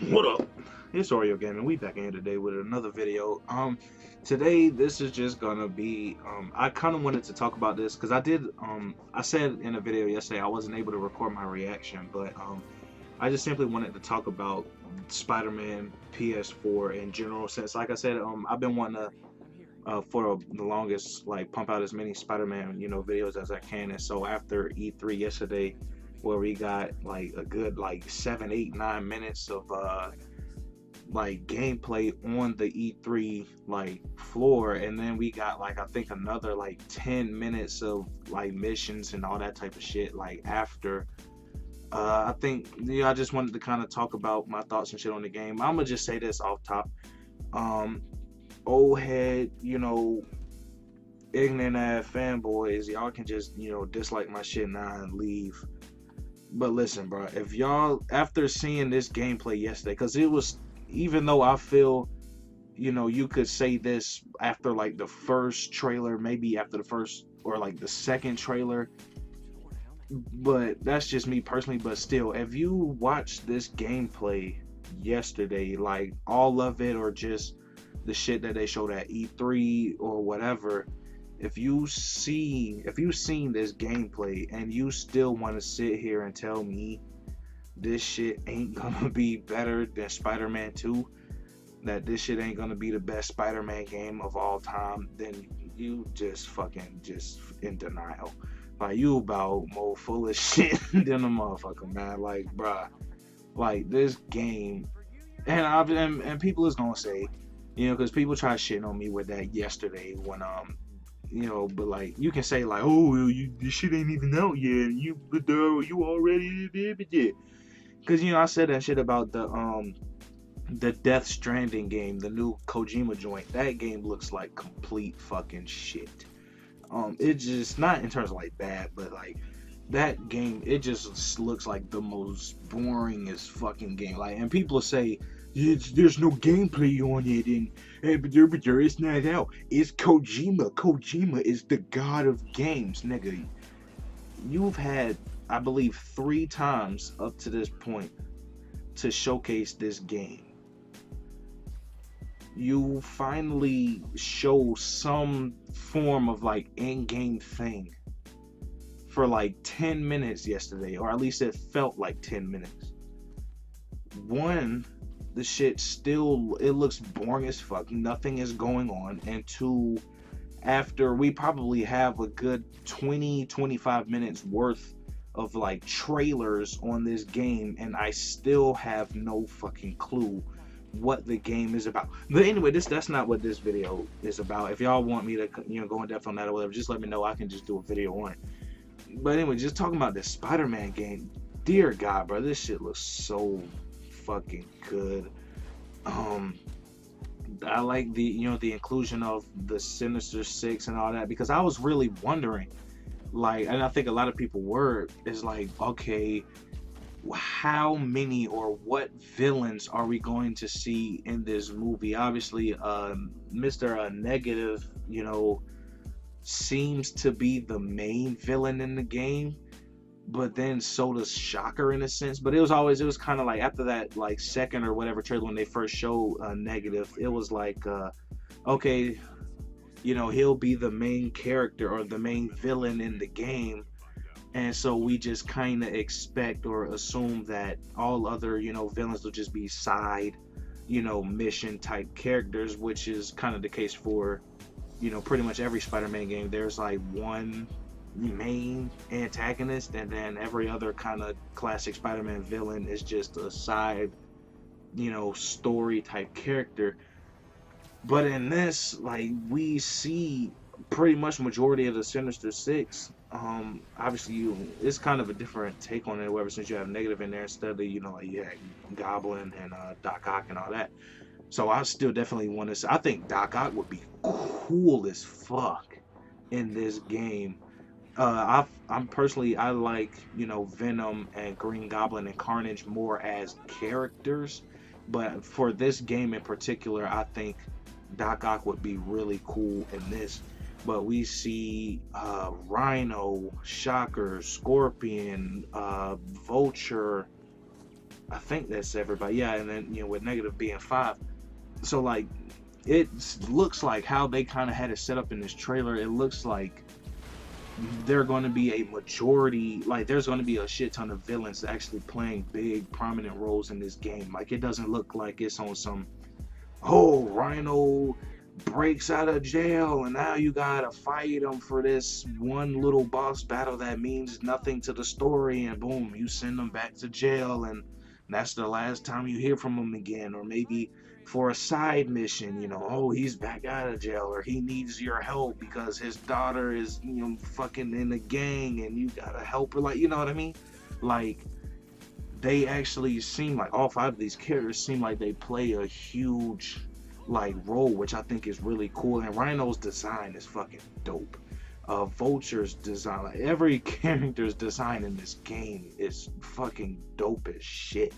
What up? It's Oreo Gaming. We back in here today with another video. Today this is just gonna be I kind of wanted to talk about this because I said in a video yesterday I wasn't able to record my reaction, but I just simply wanted to talk about Spider-Man PS4 in general. Since, like I said, I've been wanting to for the longest, like, pump out as many Spider-Man, videos as I can. And so after E3 yesterday, where we got like a good like 7, 8, 9 minutes of like gameplay on the E3 like floor, and then we got like I think another like 10 minutes of like missions and all that type of shit like after. I think, I just wanted to kind of talk about my thoughts and shit on the game. I'm gonna just say this off top. Um, Old head, ignorant ass fanboys, y'all can just, dislike my shit now and leave. But listen, bro, if y'all, after seeing this gameplay yesterday, because it was, even though I feel, you could say this after like the first trailer, maybe after the first or like the second trailer, but that's just me personally. But still, if you watch this gameplay yesterday, like all of it or just the shit that they showed at E3 or whatever, if you've seen this gameplay and you still want to sit here and tell me this shit ain't gonna be better than Spider-Man 2, that this shit ain't gonna be the best Spider-Man game of all time, then you just fucking just in denial. Like, you about more full of shit than a motherfucker, man. Like, bruh, like this game, and people is gonna say, because people try shitting on me with that yesterday when but like you can say like, oh, this shit ain't even out yet, you already did, because I said that shit about the Death Stranding game, the new Kojima joint. That game looks like complete fucking shit. It just, not in terms of like bad, but like that game, it just looks like the most boring as fucking game. Like, and people say there's no gameplay on it, but it's not out. It's Kojima. Kojima is the god of games, nigga. You've had, I believe, 3 times up to this point to showcase this game. You finally show some form of like in-game thing for like 10 minutes yesterday, or at least it felt like 10 minutes. One, the shit still, it looks boring as fuck. Nothing is going on. And two, after we probably have a good 20-25 minutes worth of like trailers on this game, and I still have no fucking clue what the game is about. But anyway, that's not what this video is about. If y'all want me to go in depth on that or whatever, just let me know. I can just do a video on it. But anyway, just talking about this Spider-Man game, dear God, bro, this shit looks so fucking good. I like the inclusion of the Sinister Six and all that, because I was really wondering, like, and I think a lot of people were, is like, okay, how many or what villains are we going to see in this movie? Obviously, Mr. Negative, seems to be the main villain in the game, but then so does Shocker in a sense. But it was kind of like after that like second or whatever trailer when they first showed Negative, it was like, okay, he'll be the main character or the main villain in the game. And so we just kind of expect or assume that all other, villains will just be side, mission type characters, which is kind of the case for, pretty much every Spider-Man game. There's like one main antagonist, and then every other kind of classic Spider-Man villain is just a side, story type character. But in this, like, we see pretty much majority of the Sinister Six. Obviously, it's kind of a different take on it, ever since you have Negative in there instead of, like you had Goblin and Doc Ock and all that. So I still definitely want to say, I think Doc Ock would be cool as fuck in this game. I'm personally, I like, Venom and Green Goblin and Carnage more as characters, but for this game in particular, I think Doc Ock would be really cool in this. But we see Rhino, Shocker, Scorpion, Vulture, I think that's everybody. Yeah, and then with negative being 5. So like it looks like how they kind of had it set up in this trailer. It looks like they're going to be a majority, like there's going to be a shit ton of villains actually playing big prominent roles in this game. Like it doesn't look like it's on some, oh, Rhino breaks out of jail and now you gotta fight him for this one little boss battle that means nothing to the story, and boom, you send him back to jail and that's the last time you hear from him again. Or maybe for a side mission, oh, he's back out of jail, or he needs your help because his daughter is fucking in the gang and you gotta help her, like, you know what I mean? Like, they actually seem like all 5 of these characters seem like they play a huge like role, which I think is really cool. And Rhino's design is fucking dope. Vulture's design, like every character's design in this game is fucking dope as shit.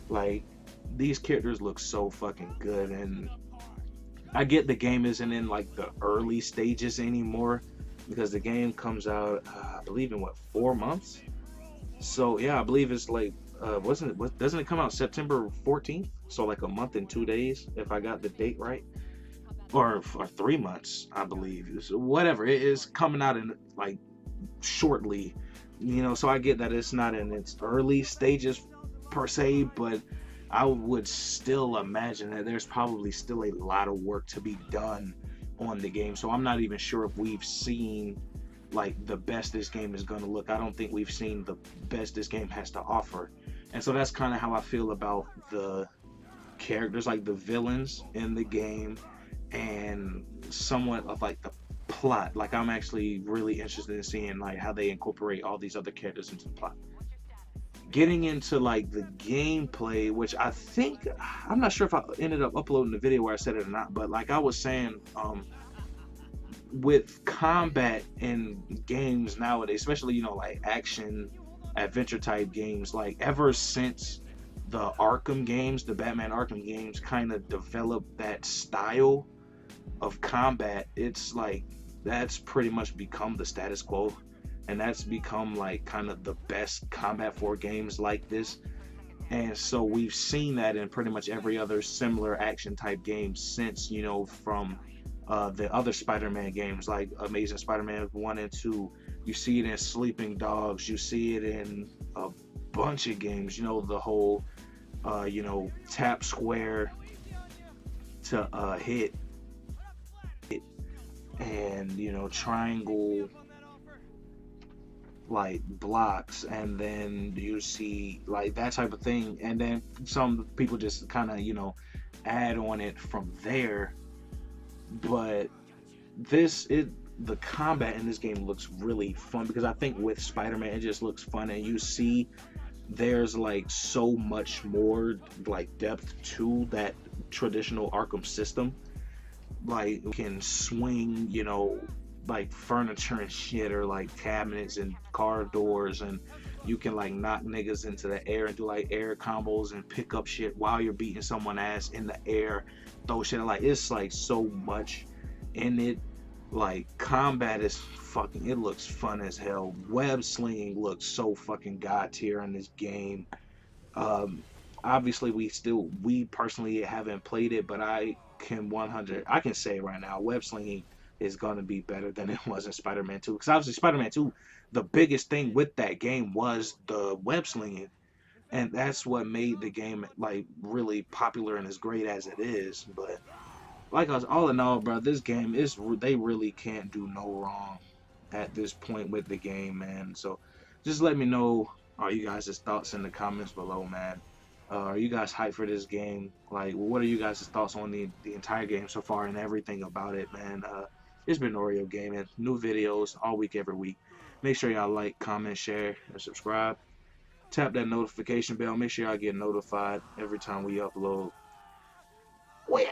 Like these characters look so fucking good, and I get the game isn't in like the early stages anymore because the game comes out I believe in 4 months. So yeah, I believe it's like doesn't it come out September 14th? So like a month and 2 days, if I got the date right, or 3 months, I believe. So whatever, it is coming out in like shortly, So I get that it's not in its early stages per se, but I would still imagine that there's probably still a lot of work to be done on the game. So I'm not even sure if we've seen like the best this game is going to look. I don't think we've seen the best this game has to offer. And so that's kind of how I feel about the characters, like the villains in the game, and somewhat of like the plot. Like I'm actually really interested in seeing like how they incorporate all these other characters into the plot. Getting into like the gameplay, which I think, I'm not sure if I ended up uploading the video where I said it or not, but like I was saying, with combat in games nowadays, especially like action adventure type games, like ever since the Arkham games, the Batman Arkham games kind of developed that style of combat, it's like that's pretty much become the status quo, and that's become like kind of the best combat for games like this. And so we've seen that in pretty much every other similar action type game since, from the other Spider-Man games, like Amazing Spider-Man 1 and 2. You see it in Sleeping Dogs. You see it in a bunch of games. The whole, tap square to hit, and triangle like blocks, and then you see like that type of thing, and then some people just kind of add on it from there. But the combat in this game looks really fun because I think with Spider-Man it just looks fun, and you see there's like so much more like depth to that traditional Arkham system. Like you can swing, like furniture and shit, or like cabinets and car doors, and you can like knock niggas into the air and do like air combos and pick up shit while you're beating someone ass in the air, throw shit. Like it's like so much in it. Like combat is fucking, it looks fun as hell. Web slinging looks so fucking god tier in this game. Obviously we personally haven't played it, but I can say right now web slinging is going to be better than it was in Spider-Man 2, because obviously Spider-Man 2, the biggest thing with that game was the web slinging, and that's what made the game like really popular and as great as it is. But like I was, all in all, bro, this game is, they really can't do no wrong at this point with the game, man. So just let me know all you guys' thoughts in the comments below, man. Are you guys hyped for this game? Like, what are you guys' thoughts on the entire game so far and everything about it, man? It's been Oreo Gaming. New videos all week, every week. Make sure y'all like, comment, share, and subscribe. Tap that notification bell. Make sure y'all get notified every time we upload. We